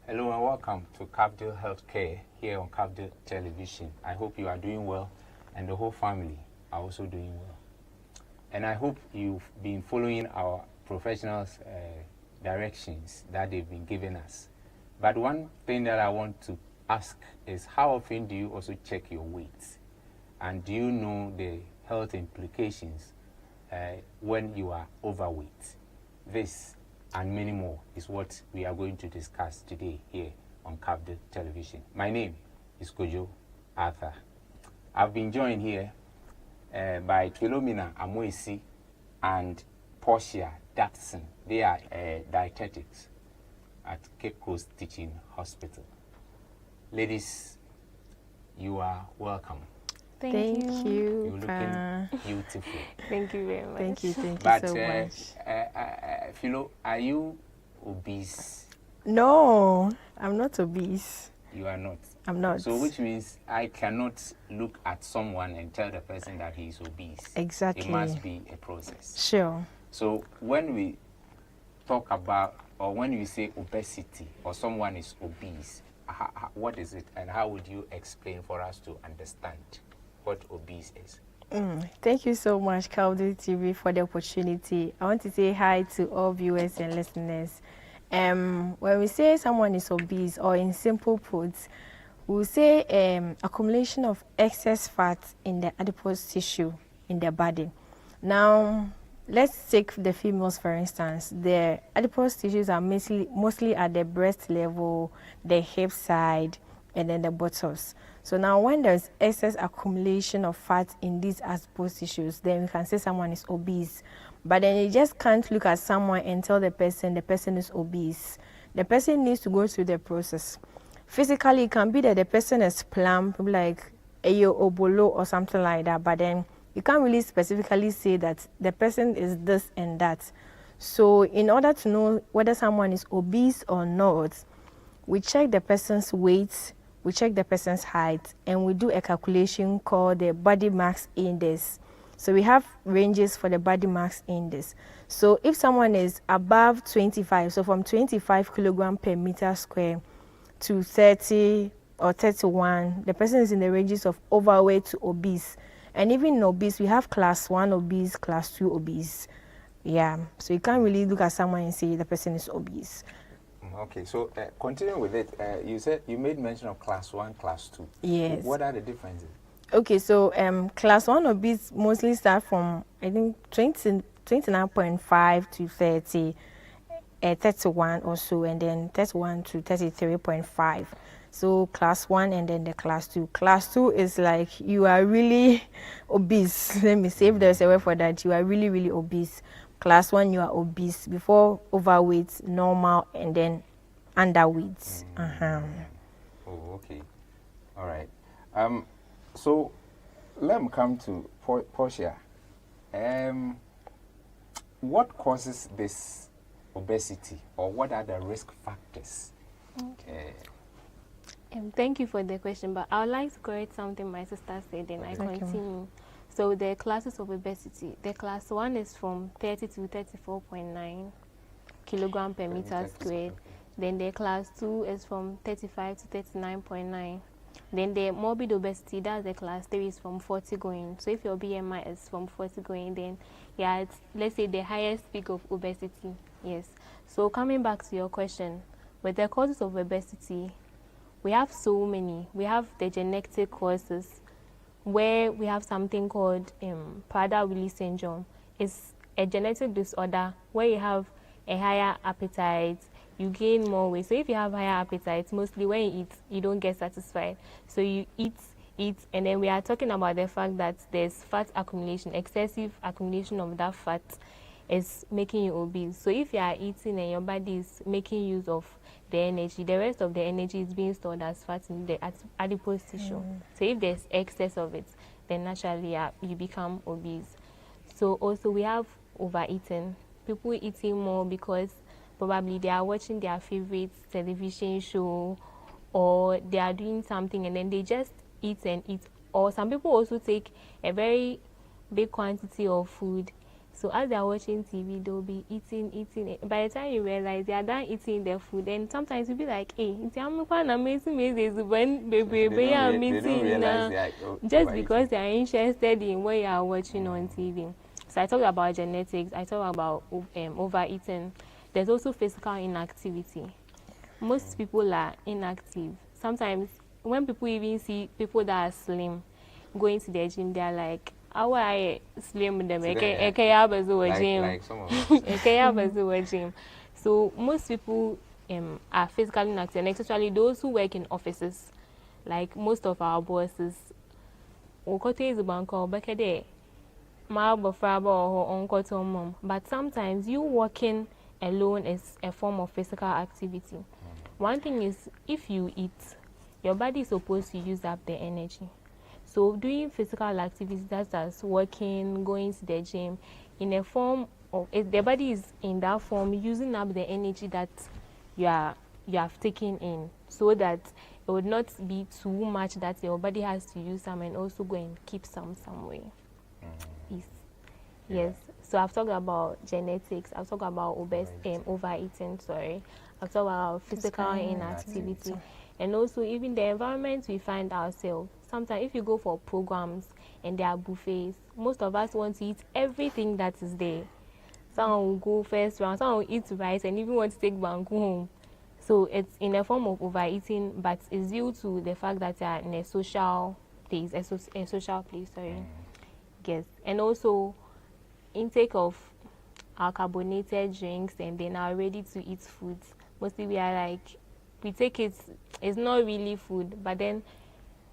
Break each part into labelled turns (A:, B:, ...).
A: Hello and welcome to Cafdil Healthcare here on Cafdil Television. I hope you are doing well and the whole family are also doing well. And I hope you've been following our professionals' directions that they've been giving us. But one thing that I want to ask is how often do you also check your weight? And do you know the health implications when you are overweight? This and many more is what we are going to discuss today here on Cafdil Television. My name is Kojo Arthur. I've been joined here by Philomena Amoisi and Portia Datson. They are dietetics at Cape Coast Teaching Hospital. Ladies, you are welcome.
B: Thank you.
A: You're looking beautiful.
B: Thank you very much.
C: Thank you so much.
A: Philo, are you obese?
C: No, I'm not obese.
A: You are not?
C: I'm not.
A: So which means I cannot look at someone and tell the person that he is obese.
C: Exactly.
A: It must be a process.
C: Sure.
A: So when we talk about, or when we say obesity, or someone is obese, what is it and how would you explain for us to understand what obese is?
C: Thank you so much, Cafdil TV, for the opportunity. I want to say hi to all viewers and listeners. When we say someone is obese, or in simple words, we say accumulation of excess fat in the adipose tissue in the body. Now, let's take the females for instance. The adipose tissues are mostly at the breast level, the hip side, and then the buttocks. So now when there's excess accumulation of fat in these adipose tissues, then we can say someone is obese. But then you just can't look at someone and tell the person is obese. The person needs to go through the process. Physically, it can be that the person is plump, like Ayo Obolo or something like that, but then you can't really specifically say that the person is this and that. So in order to know whether someone is obese or not, we check the person's weight, we check the person's height, and we do a calculation called the body mass index. So we have ranges for the body mass index. So if someone is above 25, so from 25 kilogram per meter square to 30 or 31, the person is in the ranges of overweight to obese. And even in obese, we have class 1 obese, class 2 obese. Yeah, so you can't really look at someone and say the person is obese.
A: Okay, so continuing with it, you said you made mention of class 1, class 2.
C: Yes.
A: What are the differences?
C: Okay, so class 1 obese mostly start from, I think, 29.5 to 30, 31 or so, and then 31 to 33.5. So class 1 and then the class 2. Class 2 is like you are really obese. Let me say if there's a word for that, you are really, really obese. Class 1, you are obese, before overweight, normal, and then underweight.
A: Oh, okay. All right. So let me come to Portia. What causes this obesity, or what are the risk factors?
B: Okay. Thank you for the question, but I would like to correct something my sister said, and I continue. So the classes of obesity, the class 1 is from 30 to 34.9 kilogram per meter squared. Then the class 2 is from 35 to 39.9. Then the morbid obesity, that's the class 3, is from 40 going. So if your BMI is from 40 going, then yeah, it's, let's say, the highest peak of obesity. Yes. So coming back to your question, with the causes of obesity, we have so many. We have the genetic causes, where we have something called Prader-Willi syndrome. It's a genetic disorder where you have a higher appetite, you gain more weight. So if you have higher appetite, mostly when you eat, you don't get satisfied. So you eat, and then we are talking about the fact that there's fat accumulation, excessive accumulation of that fat is making you obese. So if you are eating and your body is making use of the energy, the rest of the energy is being stored as fat in the adipose tissue. So if there's excess of it, then naturally you become obese. So also we have overeating. People eating more because probably they are watching their favorite television show, or they are doing something and then they just eat and eat. Or some people also take a very big quantity of food So as they are watching TV, they'll be eating. By the time you realize they are done eating their food, and sometimes you'll be like, hey, I'm amazing, when baby,
A: They
B: I'm
A: don't realize
B: just because they are interested in what you are watching on TV. So I talked about genetics, I talked about overeating. There's also physical inactivity. Most people are inactive. Sometimes when people even see people that are slim going to the gym, they are like, how I slim them?
A: Like some of us.
B: Gym. So most people are physically inactive, and especially those who work in offices. Like most of our bosses, but sometimes you working alone is a form of physical activity. One thing is, if you eat, your body is supposed to use up the energy. So doing physical activities, that's as working, going to the gym, in a form of, if the body is in that form, using up the energy that you have taken in, so that it would not be too much that your body has to use some and also go and keep some somewhere. Yes. So I've talked about genetics. I've talked about overeating. I've talked about physical inactivity, and also even the environment we find ourselves. Sometimes if you go for programs and there are buffets, most of us want to eat everything that is there. Someone will go first round, someone will eat rice and even want to take banku home. So it's in a form of overeating, but it's due to the fact that you are in a social place, Yes, and also intake of our carbonated drinks and then our ready-to-eat foods. Mostly we are like, we take it, it's not really food, but then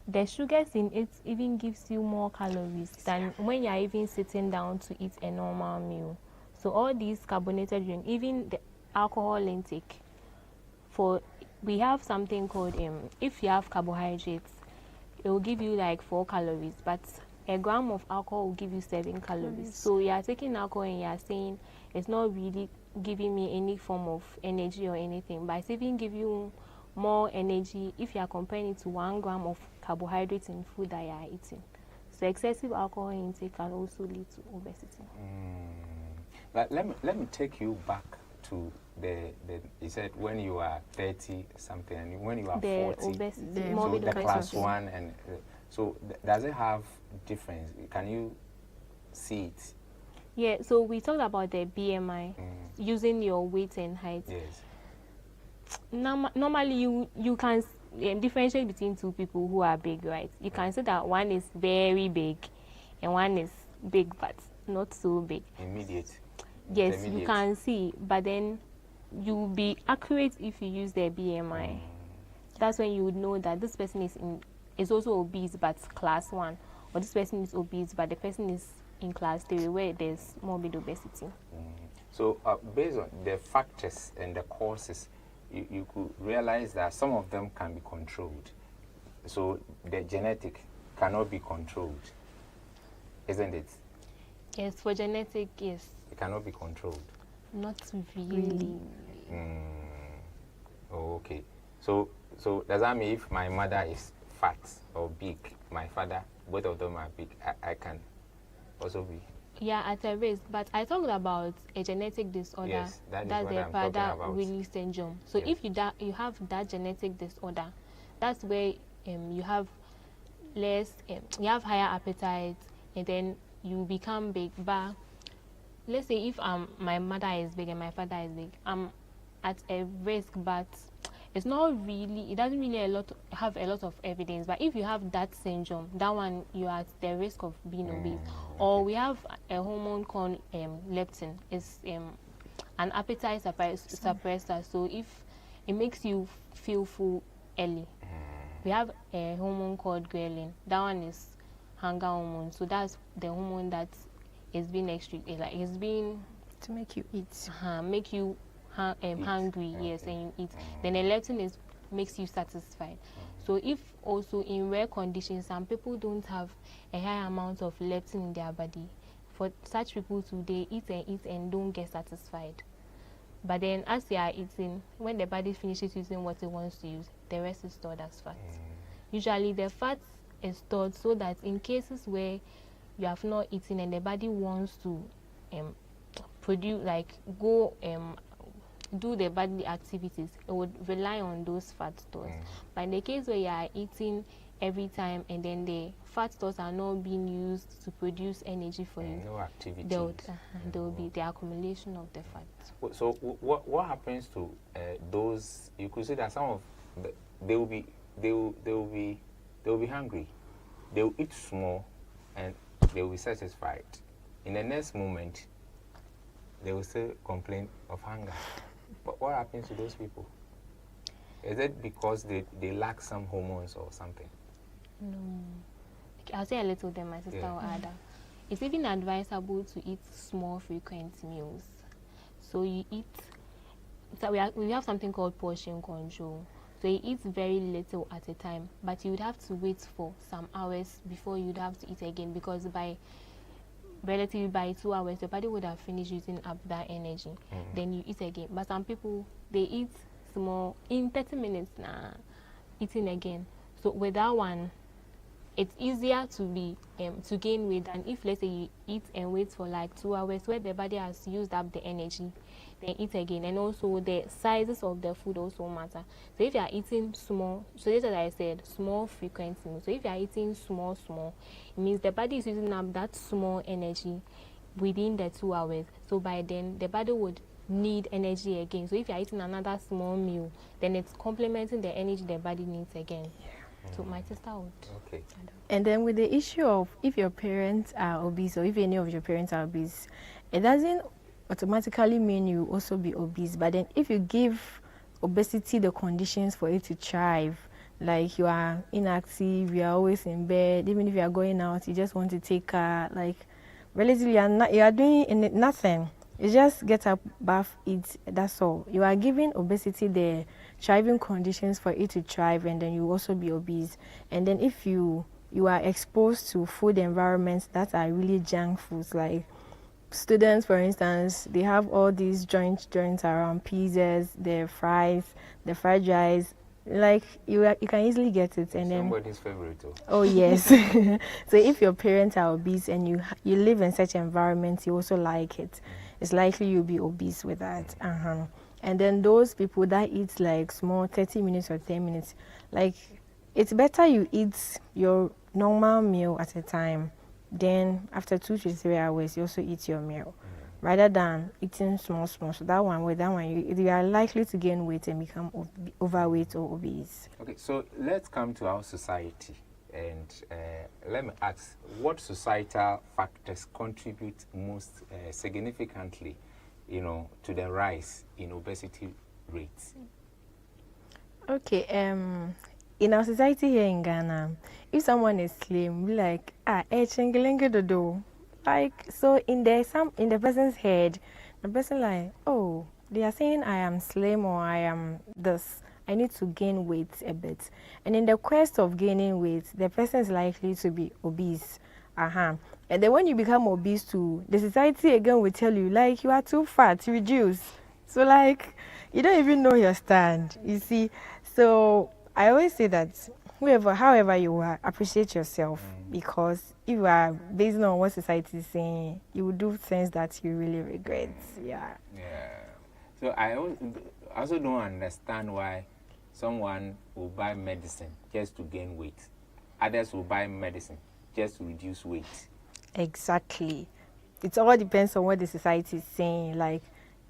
B: the sugars in it even gives you more calories than when you are even sitting down to eat a normal meal. So all these carbonated drinks, even the alcohol intake, we have something called, if you have carbohydrates, it will give you like 4 calories, but a gram of alcohol will give you 7 calories. So you are taking alcohol and you are saying it's not really giving me any form of energy or anything, but it's even give you more energy if you are comparing it to 1 gram of carbohydrates in food that you are eating. So excessive alcohol intake can also lead to obesity.
A: But let me take you back to you said when you are 30 something and when you are 40,
B: obesity,
A: so the class 1 and so does it have difference? Can you see it?
B: Yeah, so we talked about the BMI, using your weight and height.
A: Yes.
B: Normally you can differentiate between two people who are big, right? You can say that one is very big and one is big but not so big.
A: Immediate.
B: Yes, you can see, but then you'll be accurate if you use their BMI. That's when you would know that this person is also obese but class 1, or this person is obese but the person is in class 3 where there's morbid obesity.
A: So based on the factors and the causes, you could realize that some of them can be controlled. So the genetic cannot be controlled, isn't it?
B: Yes, for genetic, yes.
A: It cannot be controlled.
B: Not really.
A: Oh, okay. So does that mean if my mother is fat or big, my father, both of them are big, I can also be?
B: Yeah, at a risk. But I talked about a genetic disorder.
A: Yes, that's
B: the Prader-Willi syndrome. So
A: yes.
B: if you have that genetic disorder, that's where you have less, you have higher appetite, and then you become big. But let's say if my mother is big and my father is big, I'm at a risk, but it's not really, it doesn't really have a lot of evidence. But if you have that syndrome, that one, you are at the risk of being obese. Or we have a hormone called leptin. It's an appetite suppressor. So if it makes you feel full early, we have a hormone called ghrelin. That one is hunger hormone. So that's the hormone that is being it's being
C: to make you eat,
B: make you hungry, yes, and you eat. Then the leptin makes you satisfied. So if also in rare conditions, some people don't have a high amount of leptin in their body. For such people too, they eat and don't get satisfied. But then as they are eating, when the body finishes using what it wants to use, the rest is stored as fat. Usually the fat is stored so that in cases where you have not eaten and the body wants to produce, like go do the bodily activities, it would rely on those fat stores. But in the case where you are eating every time and then the fat stores are not being used to produce energy for you,
A: no activity,
B: there will be the accumulation of the fat.
A: So what happens to those? You could say that some of they will be hungry. They will eat small and they will be satisfied. In the next moment, they will still complain of hunger. But what happens to those people? Is it because they lack some hormones or something?
B: No. I'll say a little, then my sister will add that. It's even advisable to eat small, frequent meals. So you eat, so we have something called portion control. So you eat very little at a time, but you would have to wait for some hours before you'd have to eat again, because by 2 hours, your body would have finished using up that energy. Then you eat again. But some people, they eat small in 30 minutes now, eating again. So with that one, it's easier to be to gain weight than if, let's say, you eat and wait for like 2 hours, where the body has used up the energy, then eat again. And also the sizes of the food also matter. So if you are eating small, so just as I said, small frequent meals. So if you are eating small, it means the body is using up that small energy within the 2 hours. So by then the body would need energy again. So if you are eating another small meal, then it's complementing the energy the body needs again. So my sister would.
A: Okay.
C: And then with the issue of if your parents are obese, or if any of your parents are obese, it doesn't automatically mean you also be obese. But then if you give obesity the conditions for it to thrive, like you are inactive, you are always in bed, even if you are going out, you just want to take care, like relatively you are doing nothing. You just get up, bath, eat, that's all. You are giving obesity the thriving conditions for it to thrive, and then you also be obese. And then if you are exposed to food environments that are really junk foods, like students, for instance, they have all these joints around pizzas, the fries, the fried rice. Like you can easily get it, and
A: somebody's favorite too.
C: Oh yes. So if your parents are obese and you live in such environments, you also like it, it's likely you'll be obese with that. And then those people that eat like small 30 minutes or 10 minutes, like it's better you eat your normal meal at a time. Then after 2 to 3 hours, you also eat your meal, rather than eating small. So that one, you are likely to gain weight and become overweight or obese.
A: Okay, so let's come to our society, and let me ask, what societal factors contribute most significantly, to the rise in obesity rates?
C: Okay, in our society here in Ghana, if someone is slim, we like do. Like, so in the person's head, the person like, oh, they are saying I am slim or I am this. I need to gain weight a bit. And in the quest of gaining weight, the person is likely to be obese. And then when you become obese too, the society again will tell you, like, you are too fat, reduce. So like, you don't even know your stand, you see. So I always say that however you are, appreciate yourself, because if you are based on what society is saying, you will do things that you really regret. Yeah.
A: So I also don't understand why someone will buy medicine just to gain weight. Others will buy medicine just to reduce weight.
C: Exactly. It all depends on what the society is saying. Like,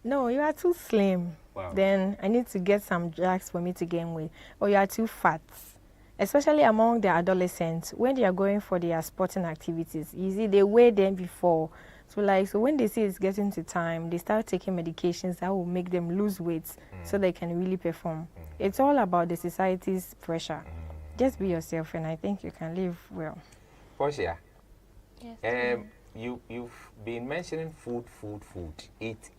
C: no, you are too slim. Wow. Then I need to get some drugs for me to gain weight. Or you are too fat. Especially among the adolescents, when they are going for their sporting activities, you see, they weigh them before. So when they see it's getting to time, they start taking medications that will make them lose weight so they can really perform. It's all about the society's pressure. Just be yourself, and I think you can live well.
A: Portia,
B: Yes.
A: You've been mentioning food, eat.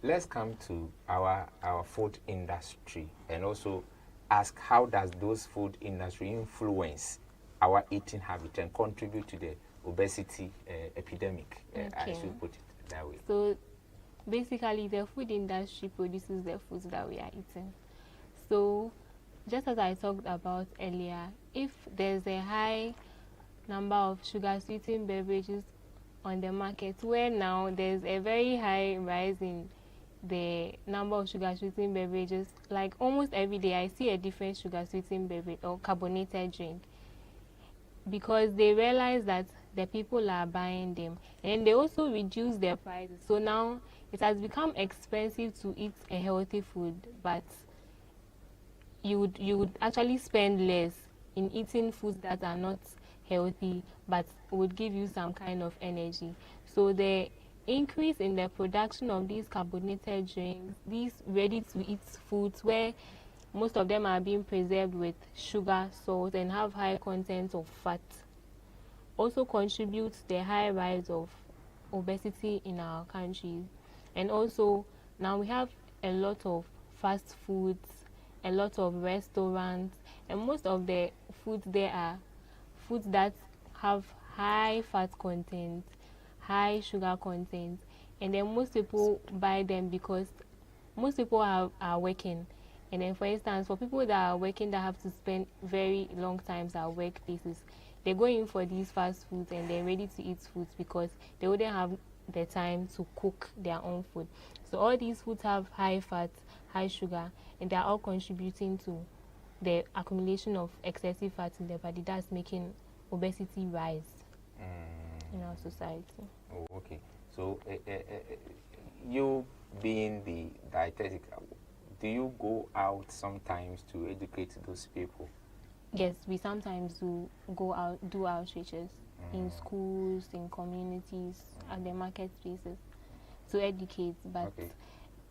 A: Let's come to our food industry and also ask, how does those food industry influence our eating habit and contribute to the obesity epidemic? I should put it that way.
B: So basically, the food industry produces the foods that we are eating. So just as I talked about earlier, if there's a high number of sugar sweetened beverages on the market, where now there's a very high rise in the number of sugar sweetened beverages. Like almost every day I see a different sugar sweetened beverage or carbonated drink, because they realize that the people are buying them, and they also reduce their prices. So now it has become expensive to eat a healthy food, but you would actually spend less in eating foods that are not healthy but would give you some kind of energy. So the increase in the production of these carbonated drinks, these ready-to-eat foods, where most of them are being preserved with sugar, salt, and have high content of fat, also contributes to the high rise of obesity in our country. And also now we have a lot of fast foods, a lot of restaurants, and most of the foods there are foods that have high fat content, high sugar content, and then most people buy them because most people are working. And then, for instance, for people that are working that have to spend very long times at workplaces, they go in for these fast foods and they're ready to eat foods because they wouldn't have the time to cook their own food. So all these foods have high fat, high sugar, and they're all contributing to the accumulation of excessive fat in the body. That's making obesity rise in our society.
A: Oh, okay. So you being the dietetic, do you go out sometimes to educate those people?
B: Yes, we sometimes do go out, do outreaches in schools, in communities, at the marketplaces to educate, but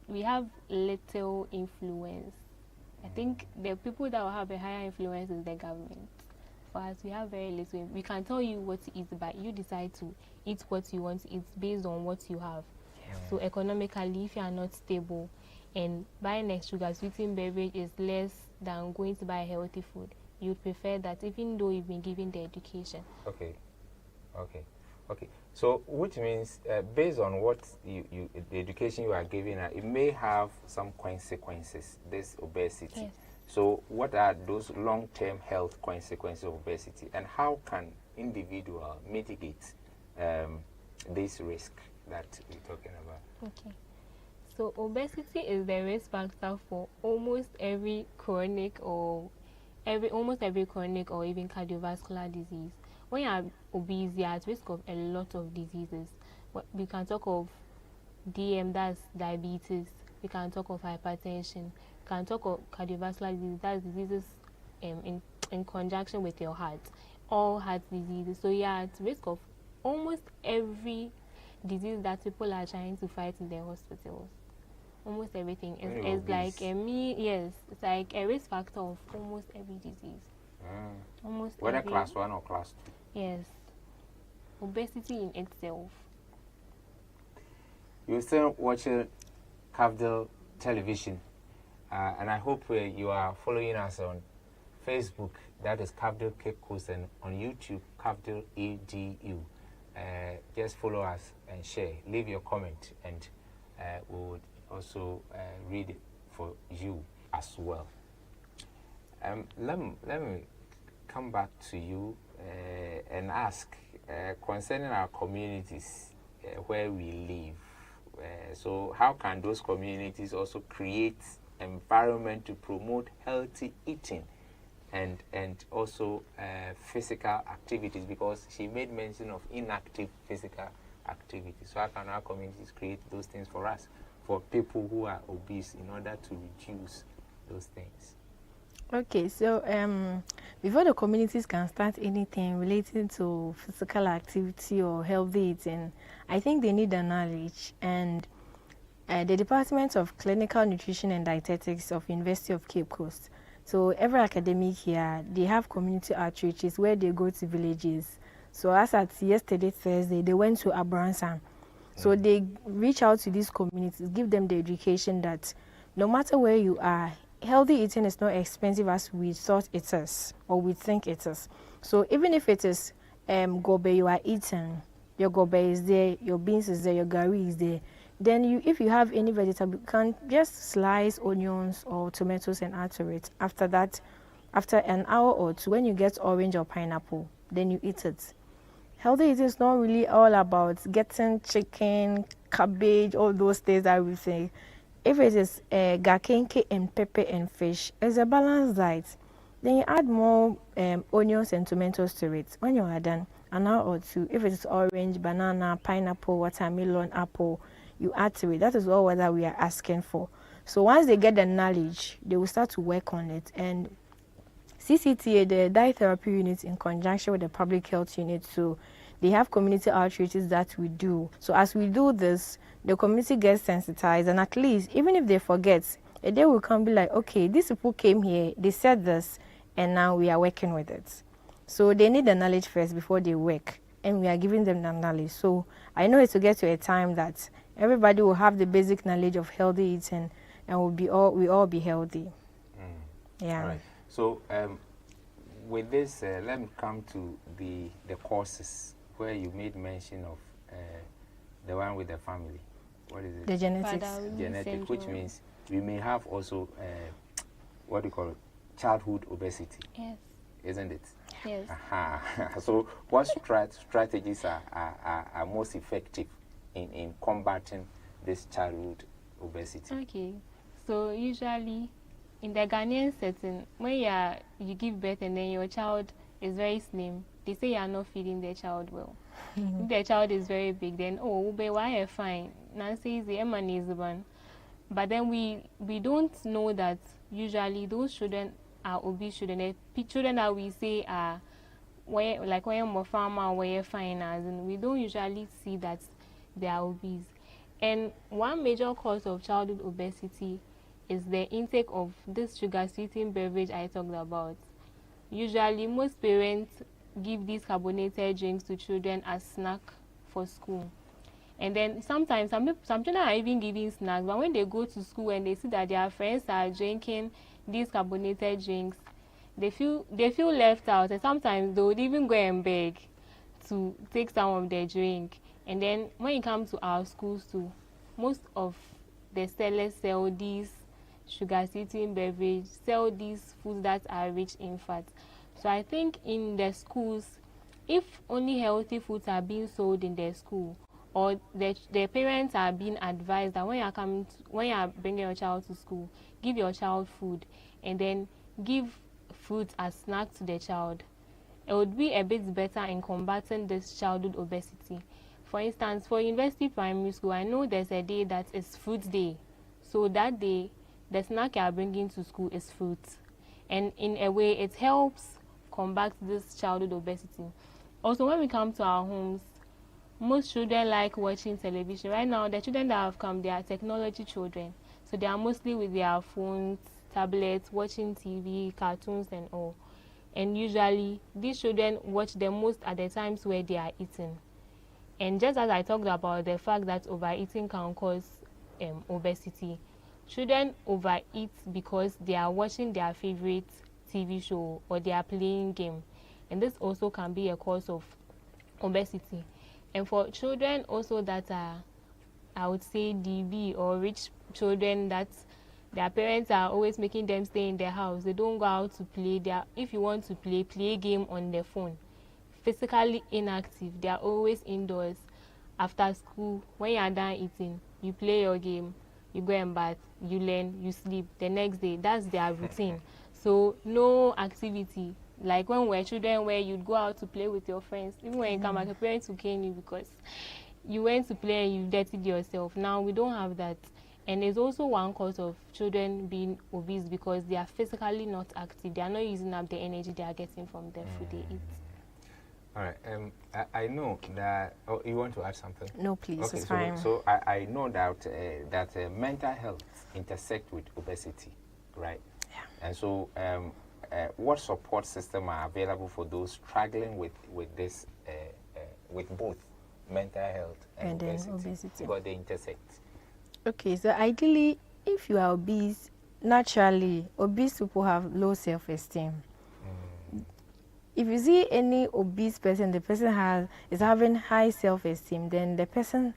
B: we have little influence. I think the people that will have a higher influence is the government. For us, we have very little. We can tell you what to eat, but you decide to eat what you want to eat based on what you have. So economically, if you are not stable, and buying a sugar sweetened beverage is less than going to buy a healthy food, you'd prefer that, even though you've been given the education.
A: Okay. So, which means, based on what the education you are giving, it may have some consequences, this obesity.
B: Yes.
A: So, what are those long-term health consequences of obesity, and how can individual mitigate this risk that we're talking about?
B: Okay. So obesity is the risk factor for almost every chronic or even cardiovascular disease. When you are obese, you are at risk of a lot of diseases. We can talk of DM, that's diabetes. We can talk of hypertension. We can talk of cardiovascular disease, that's diseases in conjunction with your heart, all heart diseases. So you are at risk of almost every disease that people are trying to fight in their hospitals. Almost everything is like it's like a risk factor of almost every disease.
A: Whether class 1 or class 2.
B: Yes. Obesity in itself.
A: You're still watching Cafdil television, and I hope you are following us on Facebook, that is Cafdil Cape Coast, and on YouTube, Cafdil EDU. Just follow us and share. Leave your comment, and we would also read it for you as well. Let me come back to you and ask concerning our communities where we live. So how can those communities also create environment to promote healthy eating and also physical activities, because she made mention of inactive physical activities. So how can our communities create those things for us, for people who are obese, in order to reduce those things?
C: Okay, so before the communities can start anything relating to physical activity or healthy eating, I think they need the knowledge. And the Department of Clinical Nutrition and Dietetics of University of Cape Coast, so every academic year, they have community outreaches where they go to villages. So as at yesterday, Thursday, they went to Abransan. So they reach out to these communities, give them the education that no matter where you are, healthy eating is not expensive as we thought it is, or we think it is. So even if it is gobe you are eating, your gobe is there, your beans is there, your gari is there, then if you have any vegetable, you can just slice onions or tomatoes and add to it. After that, after an hour or two, when you get orange or pineapple, then you eat it. healthy eating is not really all about getting chicken, cabbage, all those things that we say. If it is gakenke and pepper and fish, it's a balanced diet. Then you add more onions and tomatoes to it. When you are done, an hour or two, if it is orange, banana, pineapple, watermelon, apple, you add to it. That is all that we are asking for. So once they get the knowledge, they will start to work on it. And CCTA, the Diet Therapy Unit, in conjunction with the Public Health Unit, so they have community outreaches that we do. So as we do this, the community gets sensitized, and at least, even if they forget, a day will come be like, okay, these people came here, they said this, and now we are working with it. So they need the knowledge first before they work, and we are giving them the knowledge. So I know it will get to a time that everybody will have the basic knowledge of healthy eating, and we all be healthy. Yeah.
A: All right. So with this, let me come to the courses where you made mention of the one with the family. What is it?
C: The genetics.
A: Genetics, which means we may have also what do you call it? Childhood obesity.
B: Yes.
A: Isn't it?
B: Yes.
A: So what strategies are most effective in combating this childhood obesity?
B: Okay. So usually in the Ghanaian setting, when you give birth and then your child is very slim, they say you are not feeding the child well. If the child is very big, then why are fine? Nancy is the one. But then we don't know that usually those children are obese children. The children that we say are when you're more farmer, where you're fine, as and we don't usually see that they are obese. And one major cause of childhood obesity is the intake of this sugar-sweetened beverage I talked about. Usually, most parents give these carbonated drinks to children as snack for school. And then sometimes some children are even giving snacks, but when they go to school and they see that their friends are drinking these carbonated drinks, they feel left out, and sometimes they would even go and beg to take some of their drink. And then when it comes to our schools too, most of the sellers sell these sugar-sweetened beverage, sell these foods that are rich in fat. So I think in the schools, if only healthy foods are being sold in their school, or the parents are being advised that when you are bringing your child to school, give your child food, and then give fruit as snack to the child, it would be a bit better in combating this childhood obesity. For instance, for university primary school, I know there's a day that is fruit day. So that day, the snack you are bringing to school is fruit. And in a way, it helps combat this childhood obesity. Also, when we come to our homes, most children like watching television. Right now, the children that have come, they are technology children. So they are mostly with their phones, tablets, watching TV, cartoons and all. And usually, these children watch the most at the times where they are eating. And just as I talked about the fact that overeating can cause obesity, children overeat because they are watching their favorite TV show or they are playing game. And this also can be a cause of obesity. And for children also that are, I would say, DB or rich children that their parents are always making them stay in their house, they don't go out to play. If you want to play a game on their phone. Physically inactive, they are always indoors. After school, when you are done eating, you play your game, you go and bath, you learn, you sleep. The next day, that's their routine. So no activity. Like when we were children, where you'd go out to play with your friends, even when you come back, your parents will cane you because you went to play and you dirtied yourself. Now we don't have that. And there's also one cause of children being obese because they are physically not active. They are not using up the energy they are getting from the food they eat.
A: All right. I know that. Oh, you want to add something?
C: No, please.
A: Okay.
C: It's fine.
A: So I know that mental health intersect with obesity, right? Yeah. And so, what support system are available for those struggling with this, with both mental health and obesity? Because they intersect.
C: Okay. So ideally, if you are obese, naturally, obese people have low self-esteem. If you see any obese person, the person is having high self-esteem, then the person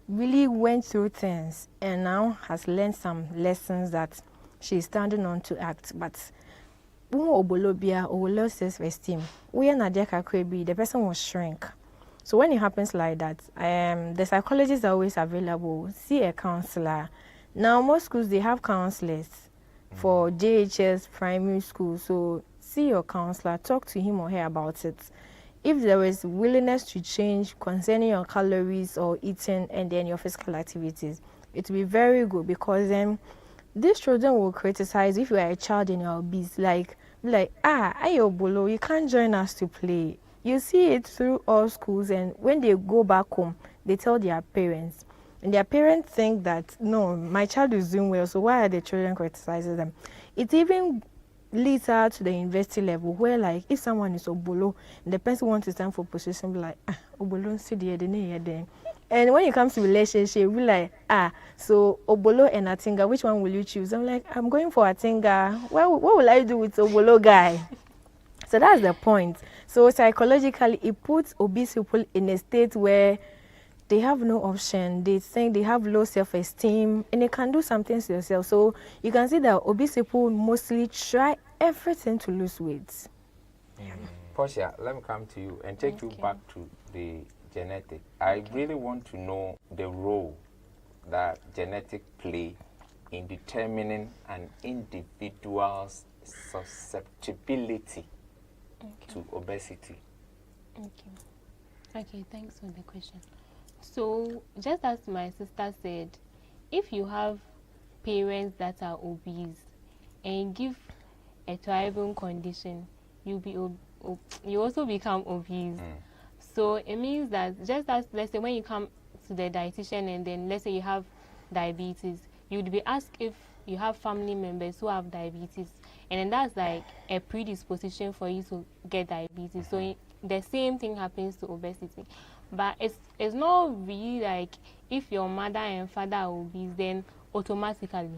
C: really went through things and now has learned some lessons that she's standing on to act. But when obolobia or low self-esteem, the person will shrink. So when it happens like that, the psychologists are always available. See a counselor. Now most schools, they have counselors for JHS primary school. So see your counselor, talk to him or her about it. If there is willingness to change concerning your calories or eating and then your physical activities, it will be very good, because then these children will criticize if you are a child and you're obese. Like, ayo bolo, you can't join us to play. You see it through all schools, and when they go back home, they tell their parents. And their parents think that, no, my child is doing well, so why are the children criticizing them? It even leads her to the university level, where like if someone is obolo and the person wants to stand for position, be like, obolo then. And when it comes to relationship, we like, so obolo and atinga, which one will you choose? I'm like, I'm going for atinga. What will I do with obolo guy? So that's the point. So psychologically, it puts obese people in a state where they have no option. They think they have low self-esteem, and they can do something to themselves. So you can see that obese people mostly try everything to lose weight.
A: Portia, let me come to you and take you back to the genetic. I really want to know the role that genetic play in determining an individual's susceptibility to obesity.
B: Okay, thanks for the question. So, just as my sister said, if you have parents that are obese and give a thriving condition, you also become obese. So it means that just as, let's say, when you come to the dietitian and then let's say you have diabetes, you would be asked if you have family members who have diabetes, and then that's like a predisposition for you to get diabetes. So the same thing happens to obesity. But it's not really like if your mother and father are obese, then automatically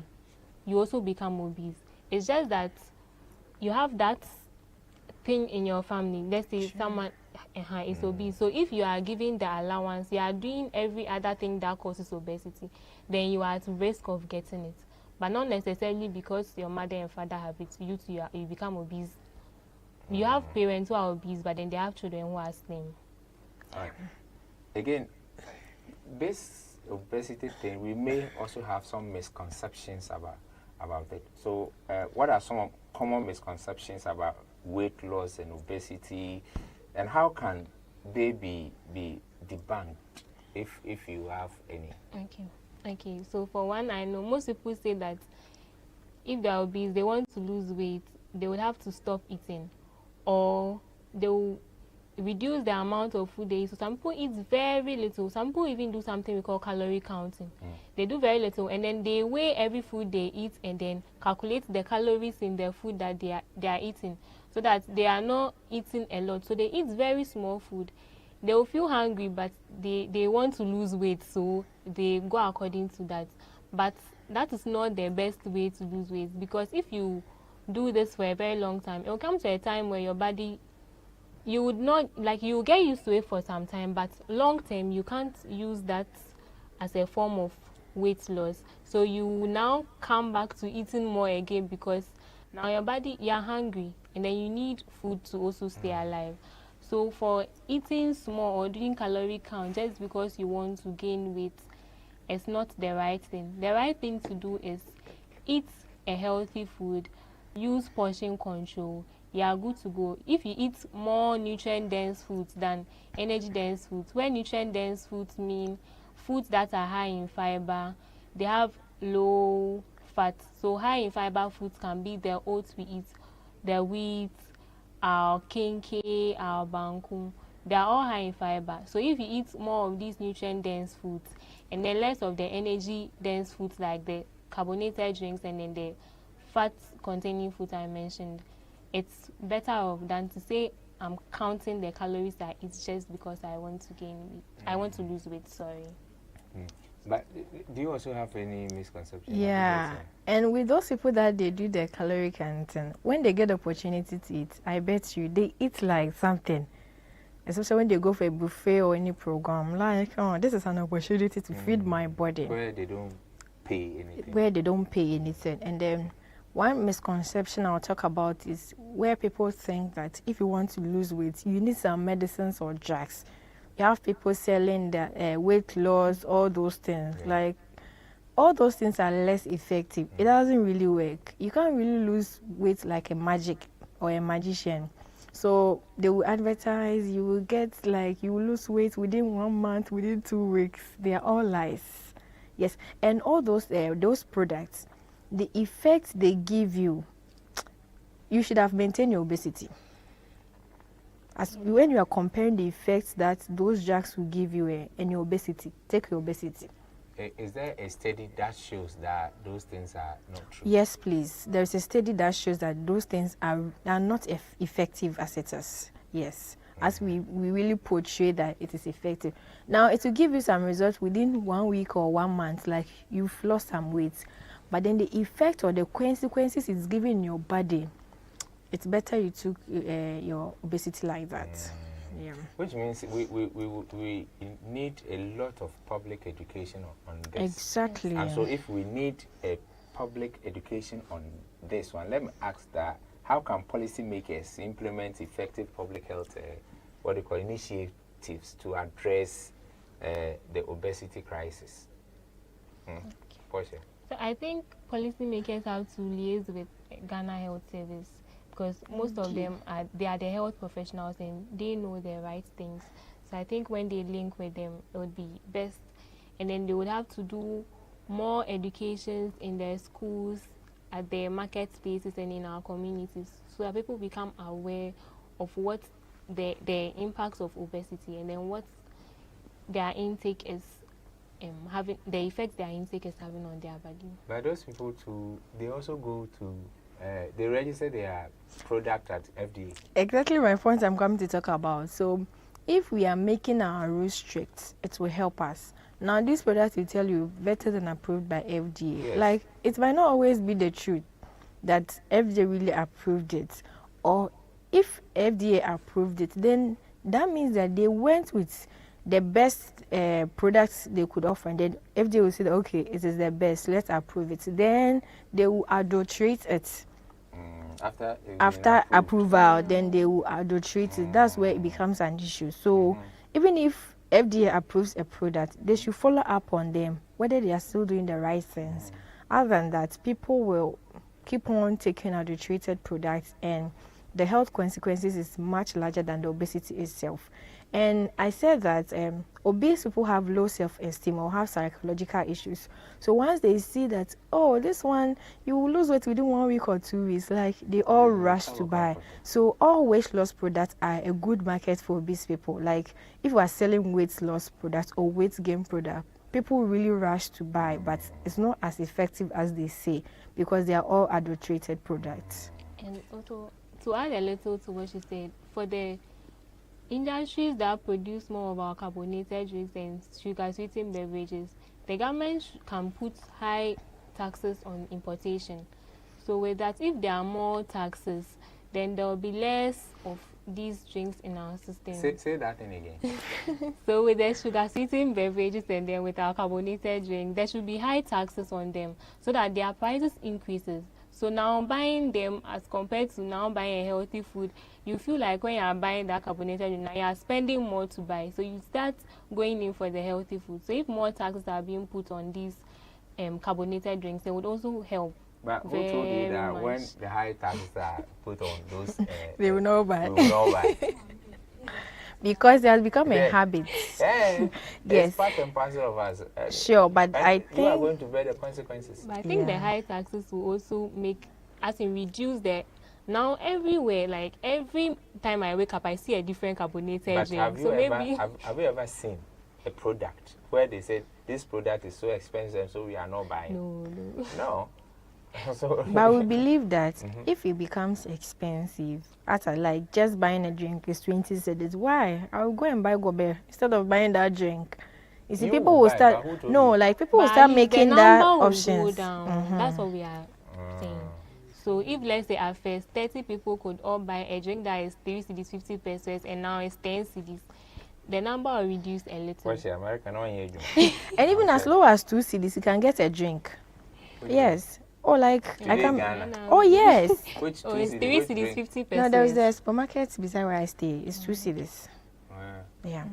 B: you also become obese. It's just that you have that thing in your family. Let's say someone is obese. So if you are giving the allowance, you are doing every other thing that causes obesity, then you are at risk of getting it. But not necessarily because your mother and father have it, you become obese. You have parents who are obese, but then they have children who are slim.
A: Again, this obesity thing, we may also have some misconceptions about it. So, what are some common misconceptions about weight loss and obesity, and how can they be debunked, if you have any?
B: Okay. So for one, I know most people say that if they are obese, they want to lose weight, they would have to stop eating, or they will reduce the amount of food they eat. So some people eat very little. Some people even do something we call calorie counting. They do very little, and then they weigh every food they eat and then calculate the calories in the food that they are eating, so that they are not eating a lot. So they eat very small food. They will feel hungry, but they want to lose weight, so they go according to that. But that is not the best way to lose weight, because if you do this for a very long time, it will come to a time where your body, you would not, like, you get used to it for some time, but long term you can't use that as a form of weight loss. So you now come back to eating more again, because now your body, you're hungry, and then you need food to also stay alive. So for eating small or doing calorie count just because you want to gain weight, it's not the right thing. The right thing to do is eat a healthy food, use portion control. You are good to go. If you eat more nutrient-dense foods than energy-dense foods, where nutrient-dense foods mean foods that are high in fiber, they have low fat. So high in fiber foods can be the oats we eat, the wheat, our kenke, our banku. They are all high in fiber. So if you eat more of these nutrient-dense foods and then less of the energy-dense foods like the carbonated drinks and then the fat-containing foods I mentioned, it's better off than to say I'm counting the calories I eat just because I want to gain weight. I want to lose weight, sorry.
A: But do you also have any misconceptions?
C: Yeah, and with those people that they do their calorie counting, when they get the opportunity to eat, I bet you they eat like something. Especially when they go for a buffet or any program, like, oh, this is an opportunity to feed my body.
A: Where they don't pay anything.
C: Where they don't pay anything. And then one misconception I'll talk about is where people think that if you want to lose weight, you need some medicines or drugs. You have people selling the weight loss, all those things. Like, all those things are less effective. It doesn't really work. You can't really lose weight like a magic or a magician. So they will advertise, you will get like, you will lose weight within 1 month, within 2 weeks. They are all lies. Yes, and all those products, the effect they give you, you should have maintained your obesity. As when you are comparing the effects that those drugs will give you and your obesity, take your obesity.
A: Is there a study that shows that those things are not true?
C: Yes, please. There's a study that shows that those things are not effective as it is. Yes. As we really portray that it is effective. Now, it will give you some results within 1 week or 1 month, like you've lost some weight. But then the effect or the consequences it's giving in your body, it's better you took your obesity like that. Yeah.
A: Which means we need a lot of public education on this.
C: Exactly.
A: And so if we need a public education on this one, let me ask that, how can policymakers implement effective public health initiatives to address the obesity crisis? Portia.
B: So I think policymakers have to liaise with Ghana Health Service, because most of them are the health professionals and they know the right things. So I think when they link with them, it would be best. And then they would have to do more educations in their schools, at their market spaces and in our communities, so that people become aware of what the impacts of obesity and then what their intake is having, the effects their intake is having on their body.
A: But those people too, they also go to they register their product at FDA.
C: Exactly my point I'm coming to talk about. So if we are making our rules strict, it will help us. Now, these products will tell you vetted and approved by FDA.
A: Yes.
C: Like, it might not always be the truth that FDA really approved it. Or if FDA approved it, then that means that they went with the best products they could offer. And then FDA will say, okay, it is the best, let's approve it. Then they will adulterate it. After approval, then they will adulterate it. That's where it becomes an issue. So even if FDA approves a product, they should follow up on them, whether they are still doing the right things. Other than that, people will keep on taking adulterated products, and the health consequences is much larger than the obesity itself. And I said that obese people have low self-esteem or have psychological issues. So once they see that, oh, this one, you will lose weight within 1 week or 2 weeks, like they all rush to buy. So all weight loss products are a good market for obese people. Like if we are selling weight loss products or weight gain products, people really rush to buy, but it's not as effective as they say because they are all adulterated products.
B: And also, to add a little to what she said, for the industries that produce more of our carbonated drinks and sugar-sweetened beverages, the government can put high taxes on importation. So with that, if there are more taxes, then there will be less of these drinks in our system.
A: Say that thing again.
B: So with the sugar-sweetened beverages and then with our carbonated drink, there should be high taxes on them so that their prices increases. So now buying them as compared to now buying a healthy food, you feel like when you are buying that carbonated drink, now you are spending more to buy. So you start going in for the healthy food. So if more taxes are being put on these carbonated drinks, it would also help.
A: But who told you that when the high taxes are put on those,
C: they will not buy?
A: They will not buy.
C: Because it has become a habit.
A: Yeah,
C: yes.
A: It's part and parcel of us.
C: Sure, but I think
A: you are going to bear the consequences.
B: But I think the high taxes will also make, as in reduce the, now everywhere, like every time I wake up, I see a different carbonated drink.
A: Have you ever seen a product where they said this product is so expensive, so we are not buying? No. So
C: but we believe that if it becomes expensive, like just buying a drink is 20 cedis, why? I'll go and buy gobe instead of buying that drink. You see, people will start, people will start making that options.
B: Go down. That's what we are saying. So if let's say at first 30 people could all buy a drink that is 3 cedis, 50 pesos, and now it's 10 cedis, the number will reduce a little.
A: What's the American on here?
C: And even as low as 2 cedis, you can get a drink. Yes. Or like I can. Oh yes.
A: Which
B: it's 3 cedis, 50 pesos.
C: No, there is a supermarket beside where I stay. It's 2 cedis. Yeah.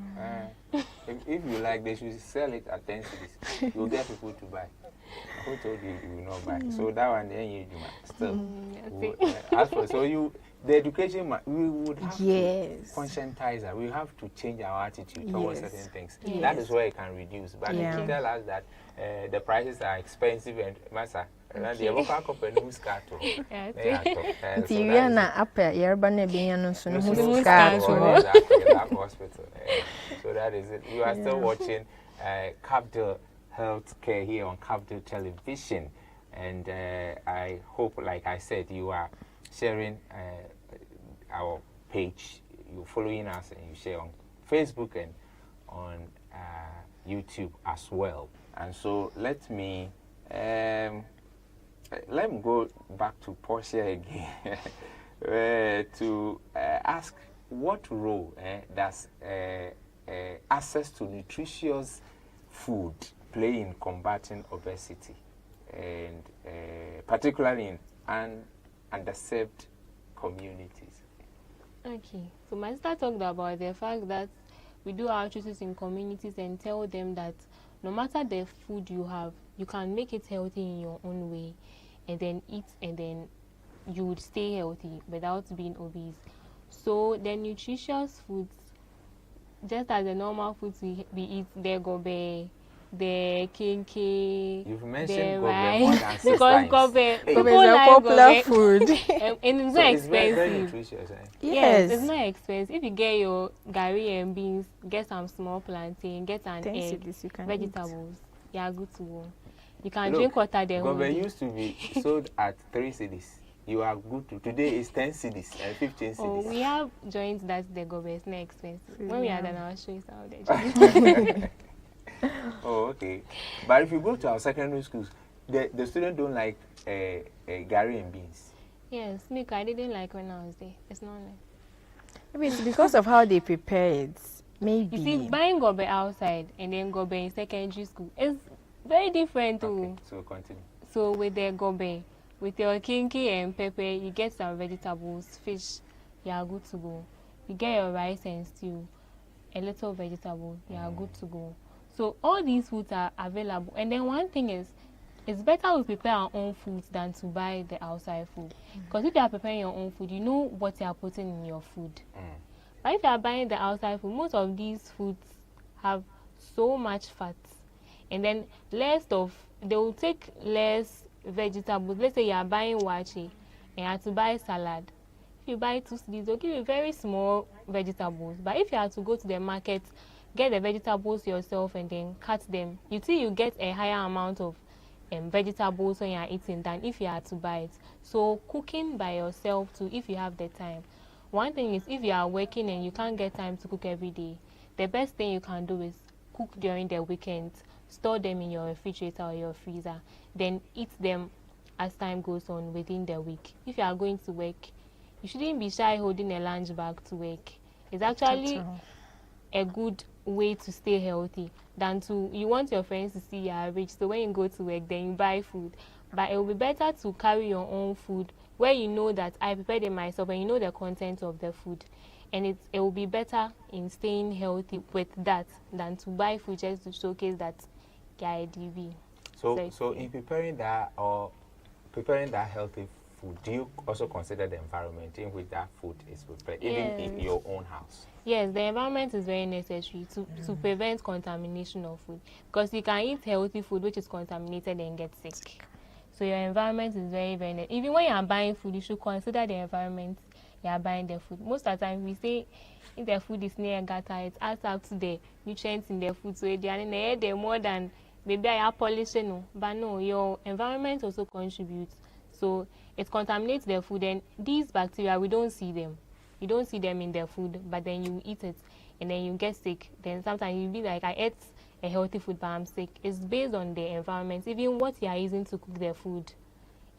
A: If you like, they should sell it at 10 cities. You'll get people to buy. Who told you you will not buy? So that one, then you do still. As for the education, we would have to conscientize her. We have to change our attitude towards certain things. That is where it can reduce. But if you tell us that the prices are expensive and massa, the local company who's got to. So that is it. You are still watching Cafdil Healthcare here on Cafdil Television, and I hope, like I said, you are sharing our page, you're following us, and you share on Facebook and on YouTube as well. And so let me go back to Portia again to ask what role does access to nutritious food play in combating obesity, and particularly in underserved communities?
B: Okay, so my sister talked about the fact that we do outreaches in communities and tell them that no matter the food you have, you can make it healthy in your own way, and then eat, and then you would stay healthy without being obese. So the nutritious foods, just as the normal foods we eat, the gobe, the kinky,
A: you've mentioned
B: the rice,
A: more than 6
B: because
A: times.
B: gobe,
C: Gobe is a popular food.
B: and it's not
A: It's
B: expensive.
A: very nutritious.
B: Yes, it's not expensive. If you get your gari and beans, get some small plantain, get an egg, vegetables, you are good to go. You can drink water there.
A: Gobe used to be sold at 3 cedis. You are good to. Today is 10 cedis and 15 cedis.
B: Oh, we have joints that the gobe is not expensive. When we are done, I'll show you some of the
A: Oh, okay. But if you go to our secondary schools, the students don't like gari and beans.
B: Yes, Nick, I didn't like when I was there. It's not like.
C: Maybe it's because of how they prepare it. Maybe.
B: You see, buying gobe outside and then gobe in secondary school is very different too.
A: Okay, so continue.
B: So with the gobe, with your kinky and pepper, you get some vegetables, fish, you are good to go. You get your rice and stew, a little vegetable, you are good to go. So all these foods are available. And then one thing is, it's better we prepare our own foods than to buy the outside food. Because if you are preparing your own food, you know what you are putting in your food. But if you are buying the outside food, most of these foods have so much fat. And then they will take less vegetables. Let's say you are buying wache and you have to buy salad. If you buy 2 cedis, they'll give you very small vegetables. But if you have to go to the market, get the vegetables yourself and then cut them, you see you get a higher amount of vegetables when you are eating than if you had to buy it. So cooking by yourself too, if you have the time. One thing is, if you are working and you can't get time to cook every day, the best thing you can do is cook during the weekends, store them in your refrigerator or your freezer, then eat them as time goes on within the week. If you are going to work, you shouldn't be shy holding a lunch bag to work. It's actually a good way to stay healthy than you want your friends to see you are rich, so when you go to work then you buy food. But it will be better to carry your own food where you know that I prepared it myself and you know the content of the food, and it will be better in staying healthy with that than to buy food just to showcase that DB.
A: So in preparing that healthy food, do you also consider the environment in which that food is prepared, even in your own house?
B: Yes, the environment is very necessary to prevent contamination of food, because you can eat healthy food which is contaminated and get sick. So your environment is very, very necessary. Even when you are buying food, you should consider the environment you are buying the food. Most of the time, we say if the food is near gutter, it adds up to the nutrients in the food. So they are more than maybe I are polishing, but no, your environment also contributes. So it contaminates the food, and these bacteria, we don't see them. You don't see them in the food, but then you eat it and then you get sick. Then sometimes you'll be like, I ate a healthy food but I'm sick. It's based on the environment, even what you are using to cook the food.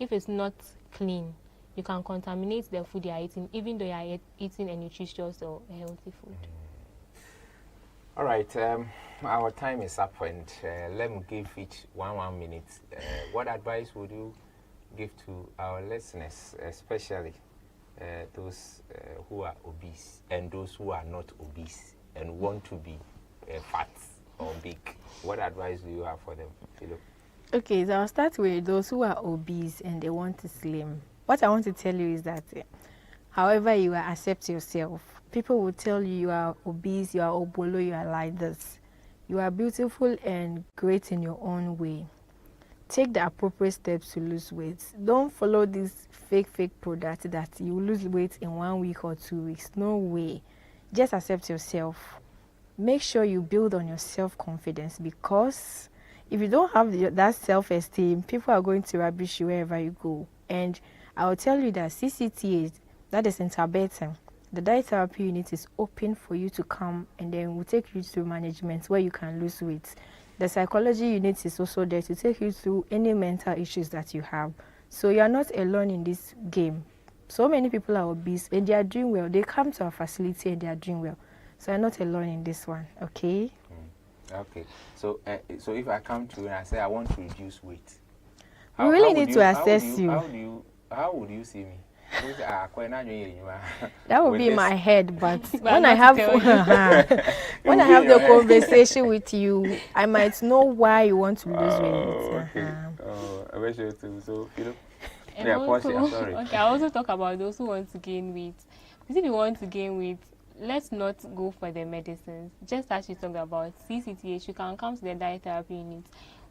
B: If it's not clean, you can contaminate the food you are eating, even though you are eating a nutritious or a healthy food.
A: All right, our time is up, and let me give each 1 minute. What advice would you give to our listeners, especially those who are obese and those who are not obese, and want to be fat or big, what advice do you have for them, Philip?
C: Okay, so I'll start with those who are obese and they want to slim. What I want to tell you is that however you are, accept yourself. People will tell you are obese, you are obolo, you are like this. You are beautiful and great in your own way. Take the appropriate steps to lose weight. Don't follow this fake product that you lose weight in 1 week or 2 weeks. No way. Just accept yourself. Make sure you build on your self-confidence, because if you don't have that self-esteem, people are going to rubbish you wherever you go. And I will tell you that CCTA, that is interbetter, the diet therapy unit is open for you to come, and then we'll take you to management where you can lose weight. The psychology unit is also there to take you through any mental issues that you have. So you are not alone in this game. So many people are obese and they are doing well. They come to our facility and they are doing well. So you're not alone in this one, okay?
A: Okay. So so if I come to you and I say I want to reduce weight,
C: we really need to assess you.
A: How would you see me?
C: That would be my head, but when I have when I have the conversation with you, I might know why you want to lose weight.
A: Okay. I wish you too. So
B: and also, okay, I also talk about those who want to gain weight. Because if you want to gain weight, let's not go for the medicines. Just as you talked about CCTH, you can come to the diet therapy unit.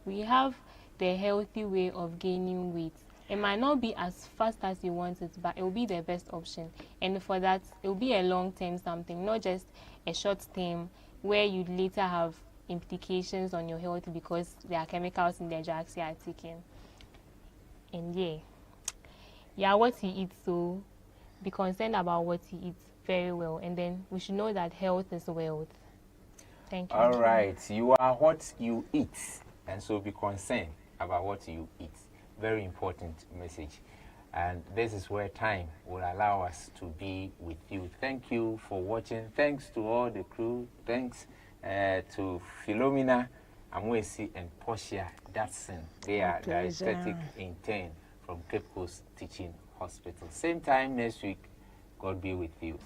B: We have the healthy way of gaining weight. It might not be as fast as you want it, but it will be the best option. And for that, it will be a long-term something, not just a short-term where you later have implications on your health because there are chemicals in the drugs you are taking. And yeah, what you eat, so be concerned about what you eat very well. And then we should know that health is wealth. Thank you.
A: All right. You are what you eat, and so be concerned about what you eat. Very important message. And this is where time will allow us to be with you. Thank you for watching. Thanks to all the crew. Thanks to Philomena, Amwesi, and Portia Datsun. They are the aesthetic intern from Cape Coast Teaching Hospital. Same time next week. God be with you.